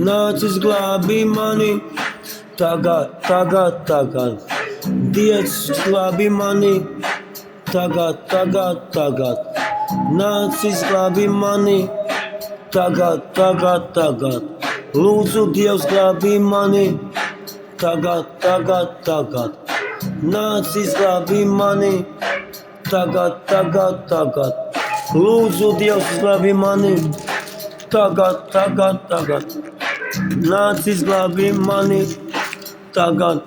Nācis glābī mani, tagad. Dievs glābī mani, tagad. Nācis glābī mani, tagad. Lūdzu, Dievs glābī mani, tagad. Nācis glābī mani, tagad. Lūdzu, Dievs glābī mani, tagad. Nācis glābī mani, tagad.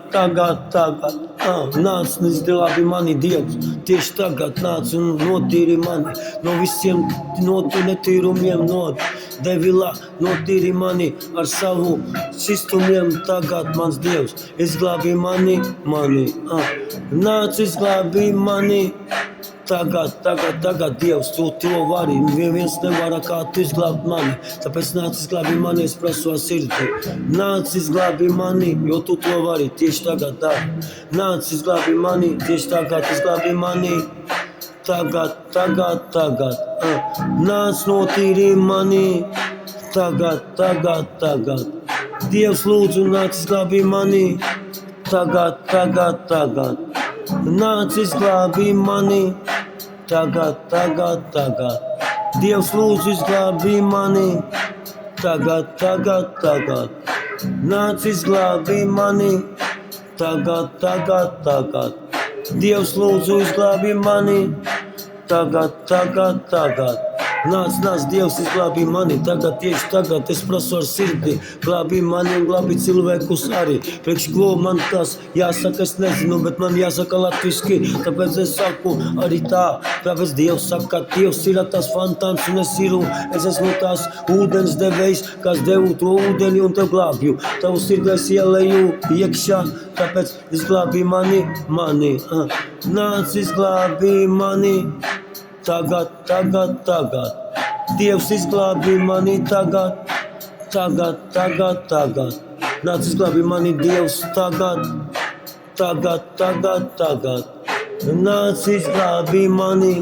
Nāc, glābī mani, Dievs, tieši tagad nāc un notīri mani no visiem netīrumiem, no devilā, notīri mani ar savu sistumiem. Tagad, mans Dievs, izglābī mani. Nācis glābī mani. Tagad, Dievs, tu to vari, neviens nevar kā tu izglābt mani, tāpēc nāc izglābī mani, es prasu ar sirdi. Nāc izglābī mani, jo tu to vari, tieši tagad dari. Nāc izglābī mani, tieši tagad izglābī mani. Tagad. Nāc notīrī mani, tagad. Dievs, lūdzu, nāc izglābī mani, tagad. Nāc izglābī mani, tagad. Dievs, lūdzu, izglābī mani, tagad. Nāc izglābī mani, tagad. Dievs, lūdzu, izglābī mani, tagad. Nāc, Dievs, izglābī mani, tagad, tieši tagad, es prasu ar sirdi, glābī mani un glābī cilvēkus arī. Priekš ko man tas jāsaka, es nezinu, bet man jāsaka latviski, tāpēc es saku arī tā, tāpēc Dievs saka, Dievs ir tas fantāms un es esmu tās ūdens devējs, kas devu to ūdeni un tev glābju. Tavu sirdi es ielēju iekšā, tāpēc izglābī mani. Nāc, izglābī mani. Tagad. Dievs, izglābī mani tagad. Nāc, izglābī mani, Dievs, tagad. Nāc, izglābī mani,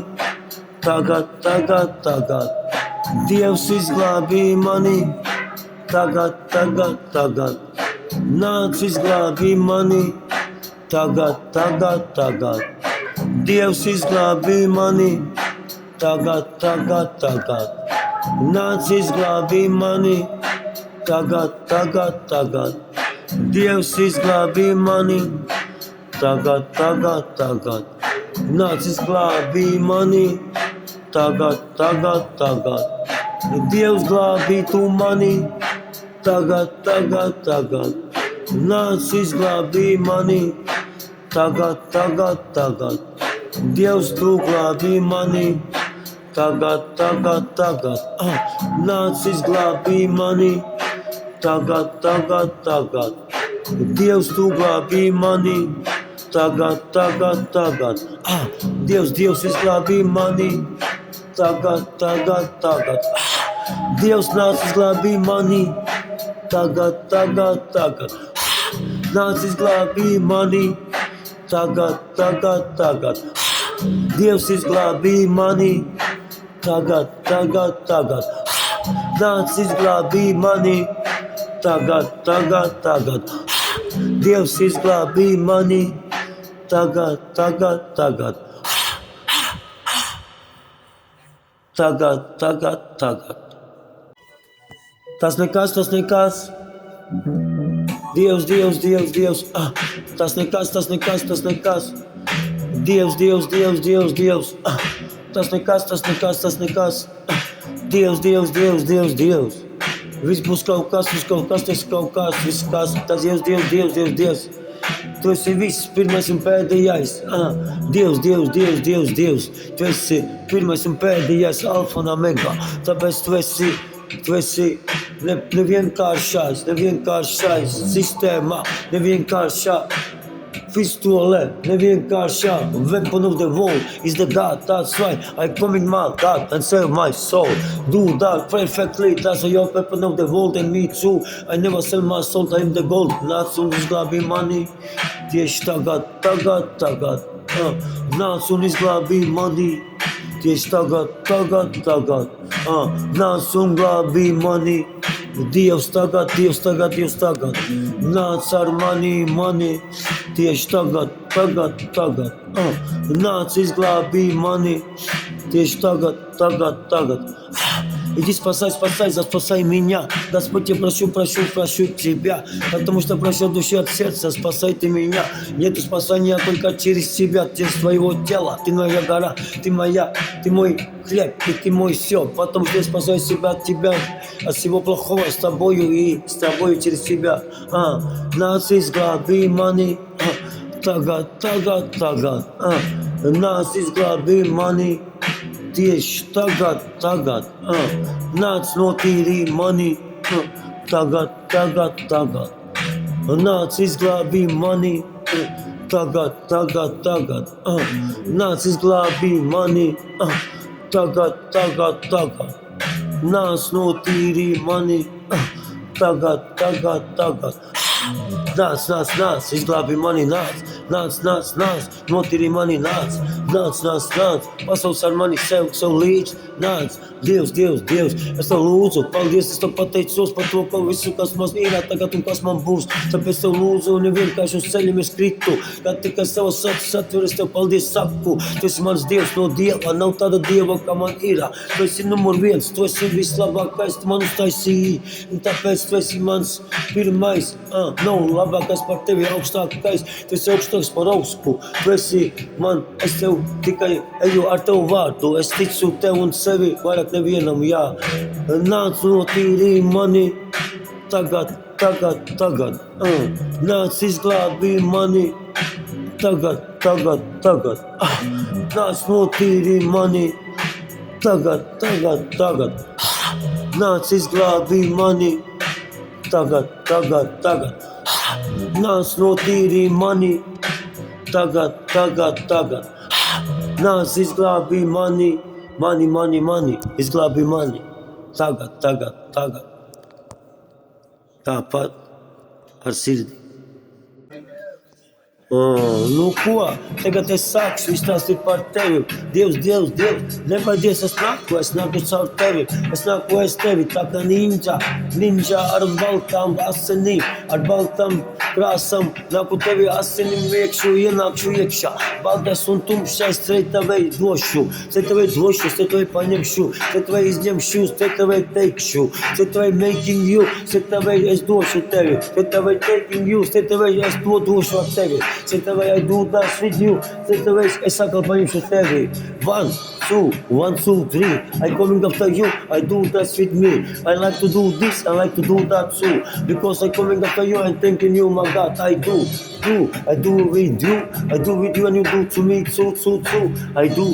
tagad. Dievs, izglābī mani, tagad. Nāc, izglābī mani, tagad. Dievs, izglābī mani, tagad. Nāc, izglābī mani, tagad. Dievs, izglābī mani, tagad. Nāc, izglābī mani, tagad. Dievs, glābī tu mani, tagad. Nāc, izglābī mani, tagad. Dievs, tu glābī mani, tagad. Nāc, izglābī mani, tagad. Dievs, tu glābī mani, tagad. Dievs, izglābī mani, tagad. Dievs, nāc, izglābī mani, tagad. Nāc, izglābī mani, tagad. Dievs, izglābī mani, tagad. Nāc, izglābī mani, tagad. Dievs, izglābī mani, tagad. Tagad. Tas nekas. Dievs. Tas nekas. Dievs. Tas nekas. Dievs. Viss būs kaut kas, tas kaut kas, viss kas, tas Dievs. Tu esi viss, pirmais un pēdējais. Dievs. Tu esi pirmais un pēdējais, alfa un omega. Tāpēc tu esi nevienkāršais sistēmā, nevienkāršā Fistule, nevienkāršā, weapon of the world is the God, that's why I come in my God and save my soul. Do that perfectly, that's your weapon of the world and me too. I never sell my soul, I am the gold. Nāc un izglābī mani, tieši tagad. Nāc un izglābī mani, tieši tagad. Nāc un glābī mani, Dievs tagad. Nāc ar mani, tieši tagad. Nāc izglābī mani, tieši tagad. Иди спасай, спасай меня. Господь, я прошу Тебя, потому что прошу души от сердца, спасай Ты меня. Нету спасания только через Тебя, через Твоего тела. Ты моя гора, Ты моя, Ты мой хлеб, и Ты мой все. Потому что я спасаю себя от Тебя, от всего плохого с Тобою и с Тобою через Тебя. Нас изглаби мани, tagad. Нас изглаби мани, tieši tagad. Nāc notīrī mani, tagad. Nāc izglābī mani, tagad. Nāc izglābī mani, tagad. Nāc notīrī mani, tagad. Nāc, izglābī mani, nāc, notīrī mani, nāc, pasaules ar mani sev līdz, nāc, Dievs, es Tev lūdzu, paldies, es Tev pateicos par to, ka visu, kas man ir tagad un kas man būs, tāpēc Tev lūdzu, un vienkārši uz ceļiem es kritu, kad tikai savas acis atver, es Tev paldies saku, Tu esi mans Dievs no Dieva, nav tāda Dieva, kā man ir, Tu esi numur 1, Tu esi vislabākais, Tu man uztaisīji, un tāpēc Tu esi mans pirmais, nav labākais par Tevi, augstākais, Tu esi augstāks par augstu, Tu esi man, es Tev tikai eju ar Tavu vārdu, es ticu Tev un sevi, vairāk nevienam, jā. Nāc notīrī mani, tagad. Nāc izglābī mani, tagad. Nāc notīrī mani, tagad. Nāc izglābī mani, tagad. Nāc notīrī mani, tagad. Nāc izglābī mani, izglābī mani, tagad. Tāpat ar sirdi. Nu ko, tagad es sākšu izstāstīt par Tevi. Dievs, nebaidies, es nāku caur Tevi, es nāku aiz Tevi, tā kā ninja ar baltām asinīm, ar baltām krāsām, nāku Tevi asinim ienākšu iekšā, baltais un tumšais, Tevai došu, Tevai paņemšu, Tevai izņemšu, Tevai teikšu, Tevai making you, Tevai es došu Tevi, Tevai taking you, Tevai es to došu ar Tevi. Tevai I do that with you, Tevai es atkal paņemšu Tevi. 1, 2, 3, I coming after you, I do that with me. I like to do this, I like to do that too, because I coming after you and thanking you, my God, I do with you and you do to me too. I do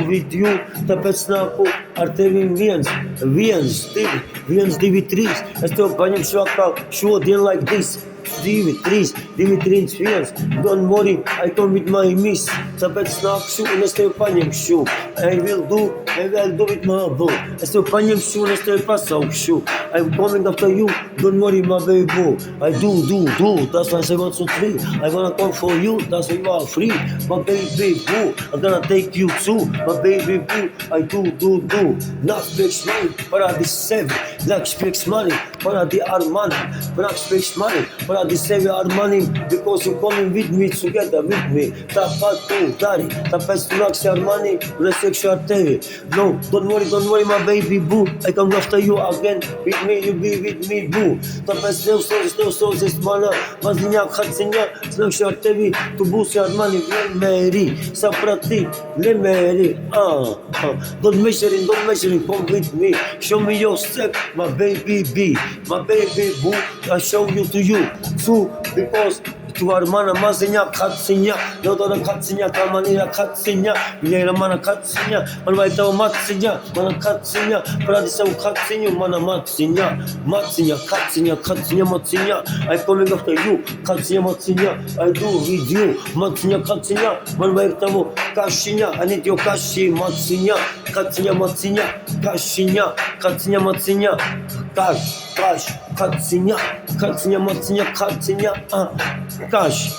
with you, tāpēc nāku ar Tevi 1, 2, 3, es Tev paņemšu atkal šodien like this. 2, 3, 1. Don't worry, I come with my miss. Tāpēc nākšu un es Tevi paņemšu. I will do with my boo. Es Tevi paņemšu un es Tevi pasaukšu. I'm coming after you, don't worry my baby. I do. That's why I say 1, 2, 3. I wanna come for you, that's why you are free. My baby boo, I'm gonna take you too. My baby boo, I do. Nāc priekš mani, parādi sevi. Nāc priekš mani, parādi ar mani. Nāc priekš mani, parādi sevi ar mani, because you coming with me, together with me. Tāpat Tu dari, tāpēc Tu nāksi ar mani, un es iekšu ar Tevi. No, don't worry my baby boo. I come after you again, with me, you be with me boo. Tāpēc neuzsaucies manā maziņā haciņā, es nākšu ar Tevi, Tu būsi ar mani vienmēri. Saprati, vienmēri. Don't measuring, come with me. Show me yourself, my baby boo. I show you to you too, because tu var mana mazinya katsinya Yodora katsinya kamanira katsinya Bilera mana katsinya Mana baita o matsinya Mana katsinya Pradisa o katsinya Mana matsinya Matsinya katsinya katsinya matsinya I coming after you Katsinya matsinya I do with you Matsinya katsinya Mana baita o kashinya I need your kashi matsinya Katsinya matsinya Kashinya Katsinya matsinya Kash Katsinya Katsinya matsinya Katsinya Kash